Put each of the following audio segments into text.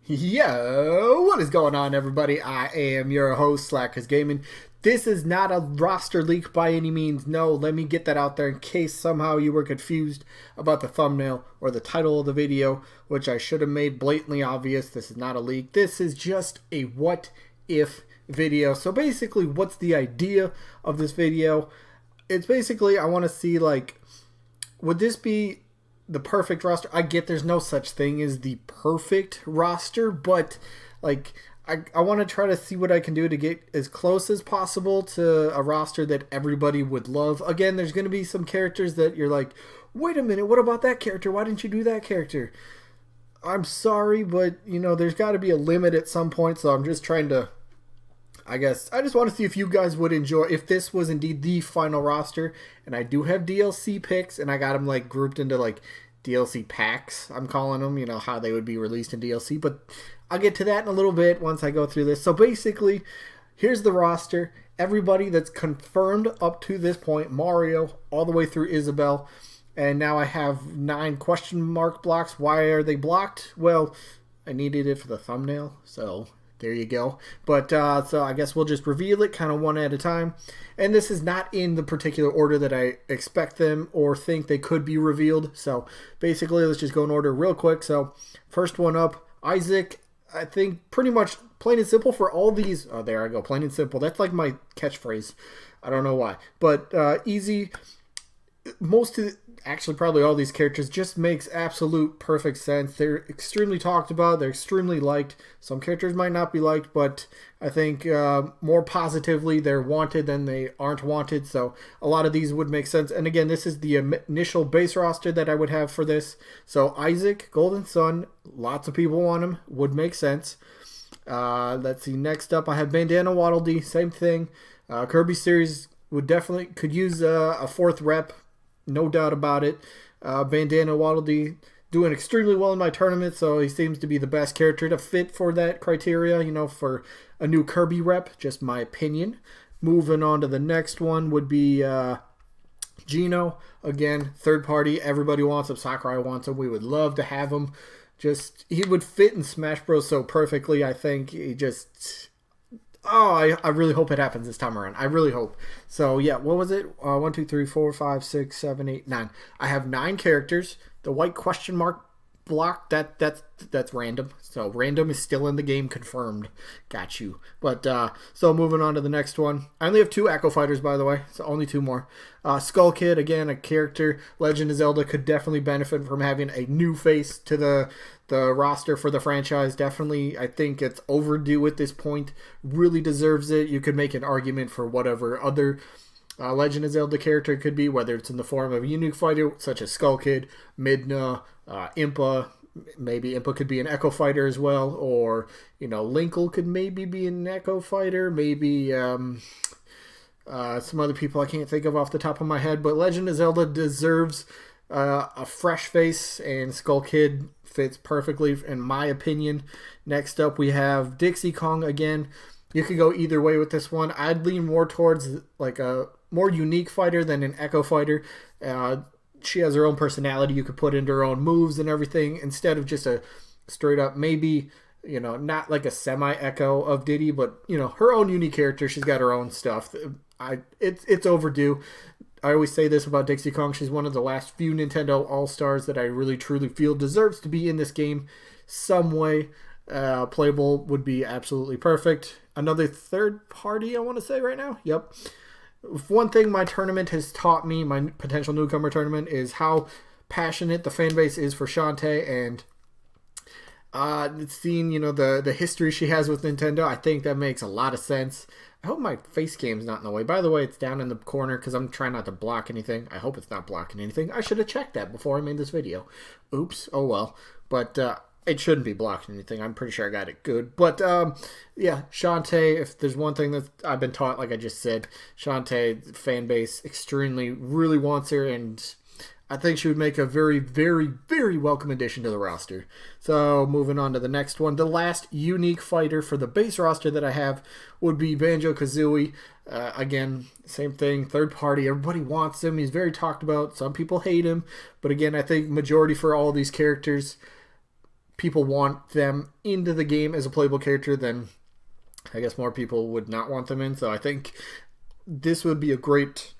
Yo, what is going on, everybody? I am your host, Slackerz Gaming. This is not a roster leak by any means. No, let me get that out there in case somehow you were confused about the thumbnail or the title of the video, which I should have made blatantly obvious. This is not a leak. This is just a what if video. So basically, what's the idea of this video? It's basically, I want to see, like, would this be the perfect roster? I get there's no such thing as the perfect roster, but like I want to try to see what I can do to get as close as possible to a roster that everybody would love. Again, there's going to be some characters that you're like, wait a minute, what about that character? Why didn't you do that character? I'm sorry, but you know, there's got to be a limit at some point, so I'm just trying to, I guess, I just want to see if you guys would enjoy, if this was indeed the final roster. And I do have DLC picks, and I got them like grouped into like DLC packs, I'm calling them, you know, how they would be released in DLC. But I'll get to that in a little bit once I go through this. So basically, here's the roster. Everybody that's confirmed up to this point, Mario, all the way through Isabelle. And now I have 9 question mark blocks. Why are they blocked? Well, I needed it for the thumbnail, so there you go. But so I guess we'll just reveal it kind of one at a time. And this is not in the particular order that I expect them or think they could be revealed. So basically, let's just go in order real quick. So first one up, Isaac. I think pretty much plain and simple for all these. Oh, there I go. Plain and simple. That's like my catchphrase. I don't know why. But easy. Most of the, actually probably all these characters just makes absolute perfect sense. They're extremely talked about. They're extremely liked. Some characters might not be liked, but I think more positively they're wanted than they aren't wanted. So a lot of these would make sense. And again, this is the initial base roster that I would have for this. So Isaac, Golden Sun, lots of people want him. Would make sense. Let's see. Next up, I have Bandana Waddle Dee. Same thing. Kirby series would definitely could use a 4th rep. No doubt about it. Bandana Waddle Dee doing extremely well in my tournament, so he seems to be the best character to fit for that criteria, you know, for a new Kirby rep, just my opinion. Moving on to the next one would be Geno. Again, third party, everybody wants him. Sakurai wants him. We would love to have him. Just, he would fit in Smash Bros. So perfectly, I think. He just... Oh, I really hope it happens this time around. I really hope. So, yeah, what was it? 1, 2, 3, 4, 5, 6, 7, 8, 9. I have 9 characters. The white question mark block, that's random. So, random is still in the game, confirmed. Got you. But, so moving on to the next one. I only have 2 Echo Fighters, by the way. So, only 2 more. Skull Kid, again, a character. Legend of Zelda could definitely benefit from having a new face to the roster for the franchise. Definitely, I think it's overdue at this point. Really deserves it. You could make an argument for whatever other Legend of Zelda character it could be, whether it's in the form of a unique fighter such as Skull Kid, Midna, Impa. Maybe Impa could be an Echo Fighter as well, or you know, Linkle could maybe be an Echo Fighter. Maybe some other people I can't think of off the top of my head. But Legend of Zelda deserves a fresh face, and Skull Kid fits perfectly in my opinion. Next up, we have Dixie Kong again. You could go either way with this one. I'd lean more towards like a more unique fighter than an Echo Fighter. She has her own personality. You could put into her own moves and everything instead of just a straight up, maybe, you know, not like a semi-Echo of Diddy, but, you know, her own unique character. She's got her own stuff. It's overdue. I always say this about Dixie Kong. She's one of the last few Nintendo All-Stars that I really truly feel deserves to be in this game some way. Playable would be absolutely perfect. Another third party I want to say right now. Yep. One thing my tournament has taught me, my potential newcomer tournament, is how passionate the fan base is for Shantae, and seeing, you know, the history she has with Nintendo. I think that makes a lot of sense. I hope my face cam's not in the way. By the way, it's down in the corner because I'm trying not to block anything. I hope it's not blocking anything. I should have checked that before I made this video. Oops. Oh well. But it shouldn't be blocking anything. I'm pretty sure I got it good. But yeah, Shantae, if there's one thing that I've been taught, like I just said, Shantae fan base extremely really wants her, and I think she would make a very, very, very welcome addition to the roster. So moving on to the next one. The last unique fighter for the base roster that I have would be Banjo-Kazooie. Again, same thing, third party. Everybody wants him. He's very talked about. Some people hate him. But again, I think majority for all these characters, people want them into the game as a playable character, then I guess more people would not want them in. So I think this would be a great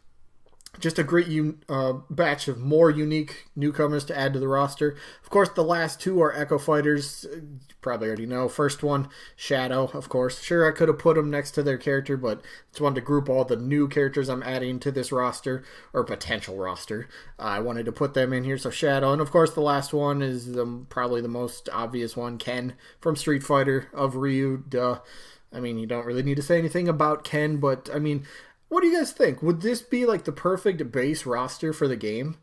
batch of more unique newcomers to add to the roster. Of course, the last two are Echo Fighters. You probably already know. First one, Shadow, of course. Sure, I could have put them next to their character, but just wanted to group all the new characters I'm adding to this roster, or potential roster. I wanted to put them in here, so Shadow. And of course, the last one is probably the most obvious one, Ken from Street Fighter of Ryu. Duh. I mean, you don't really need to say anything about Ken, but I mean, what do you guys think? Would this be like the perfect base roster for the game?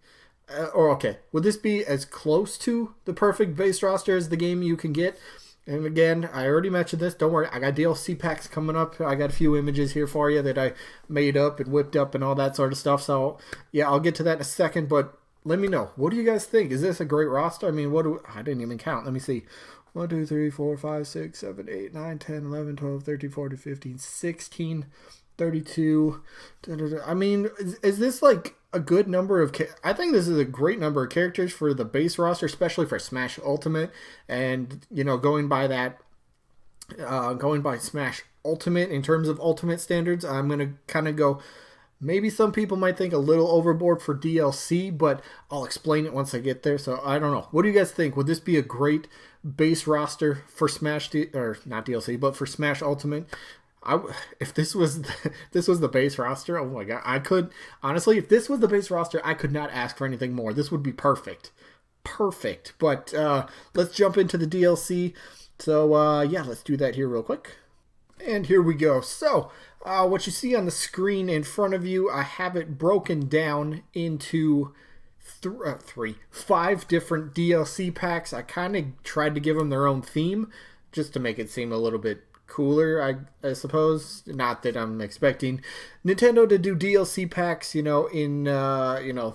Would this be as close to the perfect base roster as the game you can get? And again, I already mentioned this. Don't worry, I got DLC packs coming up. I got a few images here for you that I made up and whipped up and all that sort of stuff. So yeah, I'll get to that in a second. But let me know. What do you guys think? Is this a great roster? I mean, I didn't even count. Let me see. 1, 2, 3, 4, 5, 6, 7, 8, 9, 10, 11, 12, 13, 14, 15, 16, 32. I mean, is this like a good number of... I think this is a great number of characters for the base roster, especially for Smash Ultimate. And, you know, going by Smash Ultimate in terms of Ultimate standards, I'm going to kind of go... Maybe some people might think a little overboard for DLC, but I'll explain it once I get there. So I don't know. What do you guys think? Would this be a great base roster for Smash, or not DLC, but for Smash Ultimate? If this was the base roster, oh my god, I could honestly, if this was the base roster, I could not ask for anything more. This would be perfect. But let's jump into the DLC. So yeah, let's do that here real quick. And here we go. So what you see on the screen in front of you, I have it broken down into 5 different DLC packs. I kind of tried to give them their own theme just to make it seem a little bit cooler, I suppose. Not that I'm expecting Nintendo to do DLC packs, you know, in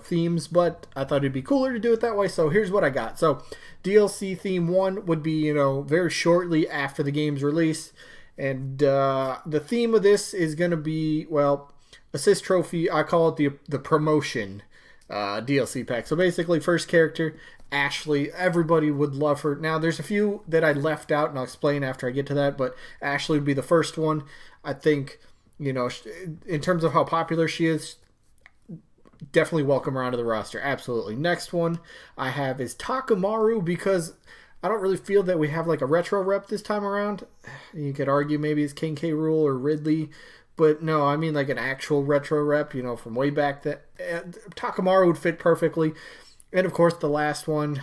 themes, but I thought it'd be cooler to do it that way. So here's what I got. So DLC theme 1 would be, you know, very shortly after the game's release. And the theme of this is going to be, well, Assist Trophy. I call it the promotion DLC pack. So basically, first character, Ashley. Everybody would love her. Now, there's a few that I left out, and I'll explain after I get to that. But Ashley would be the first one. I think, you know, in terms of how popular she is, definitely welcome her onto the roster. Absolutely. Next one I have is Takamaru, because I don't really feel that we have like a retro rep this time around. You could argue maybe it's King K. Rool or Ridley, but no, I mean like an actual retro rep, you know, from way back. That Takamaru would fit perfectly. And of course, the last one,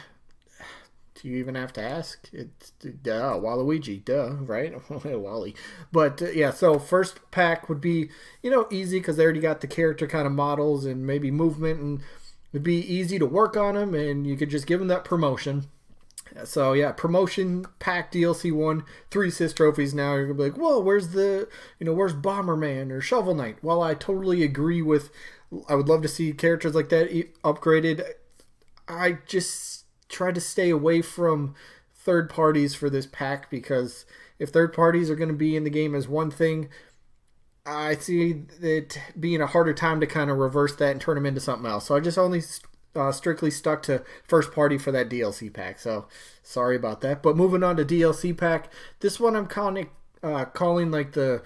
do you even have to ask? It's Waluigi, right? Wally. But yeah, so first pack would be, you know, easy because they already got the character kind of models and maybe movement, and it'd be easy to work on them, and you could just give them that promotion. So yeah, promotion pack DLC 1, 3 assist trophies. Now you're gonna be like, whoa, where's Bomberman or Shovel Knight? Well, I totally agree with. I would love to see characters like that upgraded. I just try to stay away from third parties for this pack, because if third parties are going to be in the game as one thing, I see it being a harder time to kind of reverse that and turn them into something else. So I just only strictly stuck to first party for that DLC pack. So sorry about that. But moving on to DLC pack, this one I'm calling like the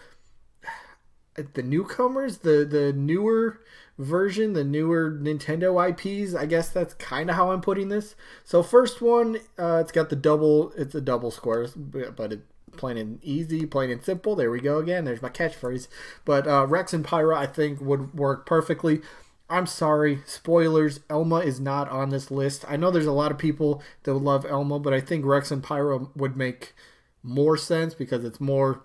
newcomers, the newer version, the newer Nintendo IPs. I guess that's kind of how I'm putting this. So first one, it's got it's a double square, but it's plain and easy, plain and simple. There we go again. There's my catchphrase. But Rex and Pyra, I think, would work perfectly. I'm sorry, spoilers, Elma is not on this list. I know there's a lot of people that would love Elma, but I think Rex and Pyra would make more sense because it's more,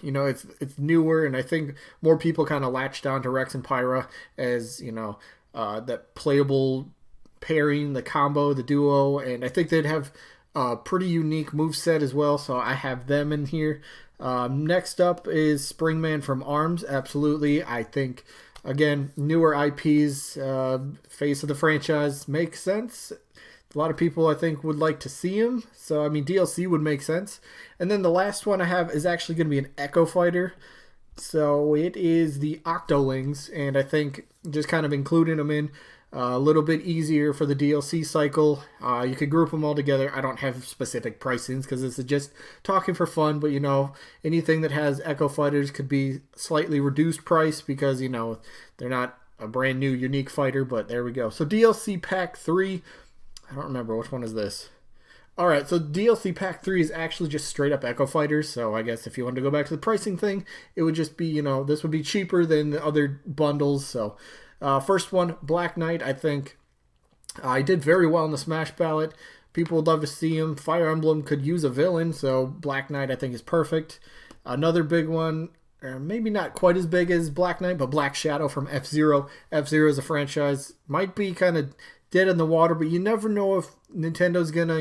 you know, it's newer, and I think more people kind of latched on to Rex and Pyra as, you know, that playable pairing, the combo, the duo, and I think they'd have a pretty unique moveset as well, so I have them in here. Next up is Springman from ARMS. Absolutely, I think, again, newer IPs, face of the franchise, makes sense. A lot of people, I think, would like to see him. So, I mean, DLC would make sense. And then the last one I have is actually going to be an Echo Fighter. So, it is the Octolings. And I think just kind of including them in, A little bit easier for the DLC cycle. You could group them all together. I don't have specific pricings because this is just talking for fun, but anything that has Echo Fighters could be slightly reduced price because, they're not a brand new unique fighter, but there we go. So DLC Pack 3, I don't remember, which one is this? Alright, so DLC Pack 3 is actually just straight up Echo Fighters, so I guess if you wanted to go back to the pricing thing, it would just be, this would be cheaper than the other bundles, so... first one, Black Knight, I think he did very well in the Smash ballot. People would love to see him. Fire Emblem could use a villain, so Black Knight I think is perfect. Another big one, maybe not quite as big as Black Knight, but Black Shadow from F-Zero. F-Zero is a franchise, might be kind of dead in the water, but you never know if Nintendo's gonna,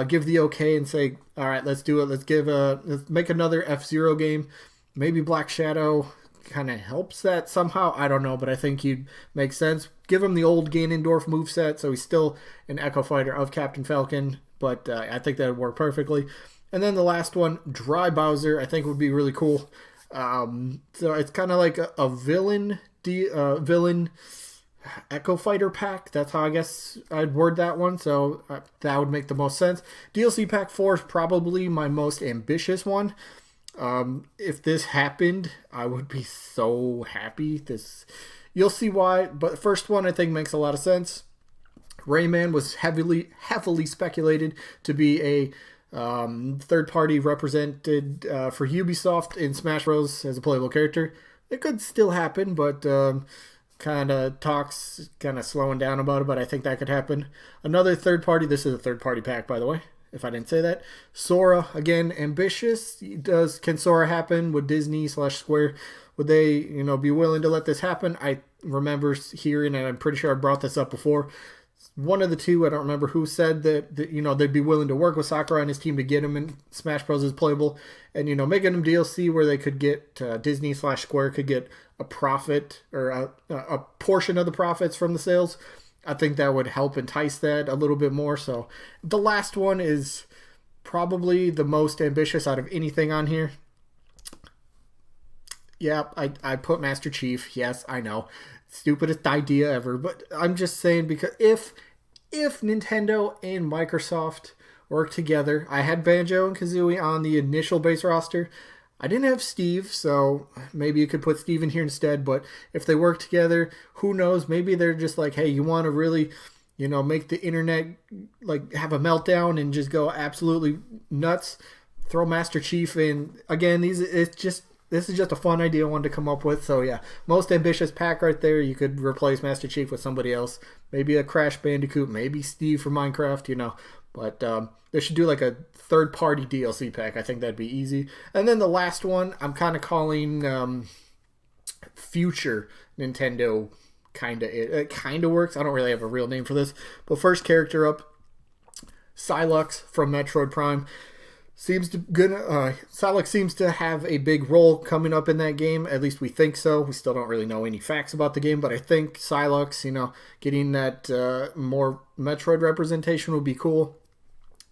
give the okay and say, all right, let's do it. Let's make another F-Zero game. Maybe Black Shadow kind of helps that somehow. I don't know, but I think he'd make sense. Give him the old Ganondorf moveset, so he's still an Echo Fighter of Captain Falcon, but I think that would work perfectly. And then the last one, Dry Bowser, I think would be really cool. So it's kind of like a villain Echo Fighter pack. That's how I guess I'd word that one, so that would make the most sense. DLC Pack 4 is probably my most ambitious one. If this happened, I would be so happy. You'll see why, but the first one I think makes a lot of sense. Rayman was heavily speculated to be a third party represented for Ubisoft in Smash Bros. As a playable character. It could still happen, but talks slowing down about it, but I think that could happen. Another third party, this is a third party pack by the way, if I didn't say that. Sora, again, ambitious. Can Sora happen? Would Disney/Square, would they, be willing to let this happen? I remember hearing, and I'm pretty sure I brought this up before, one of the two, I don't remember who, said that they'd be willing to work with Sakurai and his team to get him in Smash Bros. As playable, and making him DLC where they could get Disney/Square could get a profit or a portion of the profits from the sales. I think that would help entice that a little bit more. So the last one is probably the most ambitious out of anything on here. Yeah, I put Master Chief. Yes, I know. Stupidest idea ever. But I'm just saying, because if Nintendo and Microsoft work together, I had Banjo and Kazooie on the initial base roster. I didn't have Steve, so maybe you could put Steve in here instead. But if they work together, who knows? Maybe they're just like, hey, you want to really, make the internet have a meltdown and just go absolutely nuts. Throw Master Chief in. Again, this is just a fun idea I wanted to come up with. So yeah, most ambitious pack right there. You could replace Master Chief with somebody else. Maybe a Crash Bandicoot. Maybe Steve from Minecraft. But they should do like a third-party DLC pack. I think that'd be easy. And then the last one, I'm kind of calling Future Nintendo. It kind of works. I don't really have a real name for this. But first character up, Psylocke from Metroid Prime. Psylocke seems to have a big role coming up in that game. At least we think so. We still don't really know any facts about the game, but I think Psylocke, getting that more Metroid representation would be cool.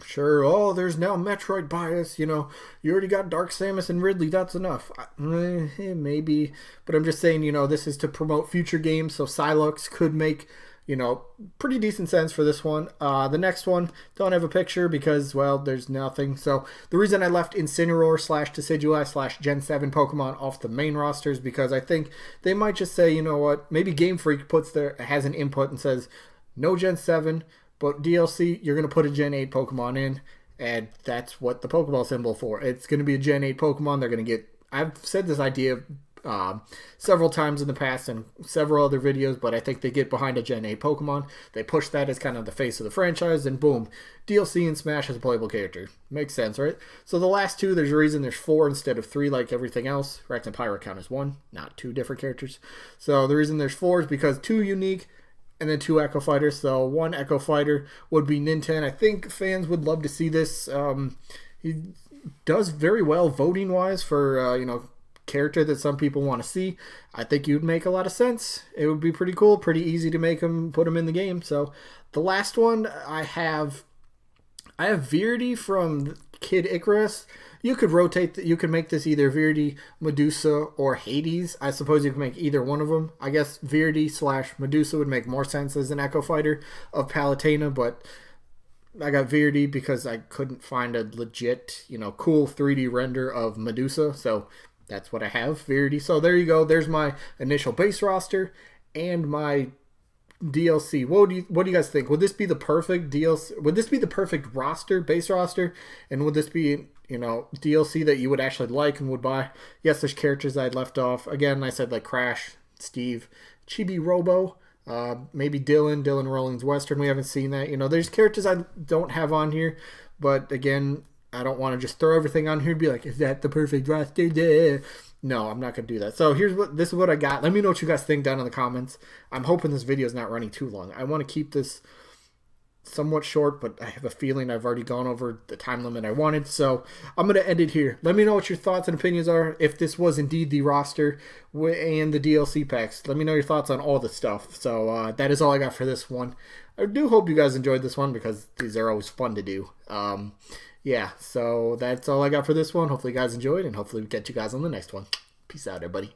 Sure, there's now Metroid bias, you already got Dark Samus and Ridley, that's enough. Maybe, but I'm just saying, this is to promote future games, so Psylocke could make, pretty decent sense for this one. The next one, don't have a picture because, well, there's nothing. So the reason I left Incineroar/Decidueye/Gen 7 Pokemon off the main roster is because I think they might just say, you know what, maybe Game Freak has an input and says, no Gen 7, but DLC, you're going to put a Gen 8 Pokemon in, and that's what the Pokeball symbol for. It's going to be a Gen 8 Pokemon. They're going to get, I've said this idea several times in the past and several other videos, but I think they get behind a Gen 8 Pokemon. They push that as kind of the face of the franchise, and boom, DLC and Smash as a playable character. Makes sense, right? So the last two, there's a reason there's 4 instead of 3 like everything else. Rex and Pyro count as 1, not 2 different characters. So the reason there's 4 is because 2 unique and then 2 Echo Fighters. So 1 Echo Fighter would be Nintendo. I think fans would love to see this. He does very well voting-wise for, character that some people want to see. I think you'd make a lot of sense. It would be pretty cool, pretty easy to make him, put him in the game. So the last one I have I have Virdi from Kid Icarus. You could rotate. You could make this either Virdi, Medusa, or Hades. I suppose you can make either one of them. I guess Virdi / Medusa would make more sense as an Echo Fighter of Palutena, but I got Virdi because I couldn't find a legit, cool 3D render of Medusa. So that's what I have, Virdi. So there you go. There's my initial base roster and my DLC. What do you guys think? Would this be the perfect DLC? Would this be the perfect roster, base roster? And would this be, DLC that you would actually like and would buy? Yes, there's characters I'd left off. Again, I said like Crash, Steve, Chibi Robo, maybe Dylan Rollins Western. We haven't seen that. There's characters I don't have on here, but again, I don't want to just throw everything on here and be like, is that the perfect roster? Yeah. No, I'm not going to do that. So this is what I got. Let me know what you guys think down in the comments. I'm hoping this video is not running too long. I want to keep this somewhat short, but I have a feeling I've already gone over the time limit I wanted. So I'm going to end it here. Let me know what your thoughts and opinions are if this was indeed the roster and the DLC packs. Let me know your thoughts on all the stuff. So that is all I got for this one. I do hope you guys enjoyed this one because these are always fun to do. Yeah, so that's all I got for this one. Hopefully you guys enjoyed, and hopefully we catch you guys on the next one. Peace out, everybody.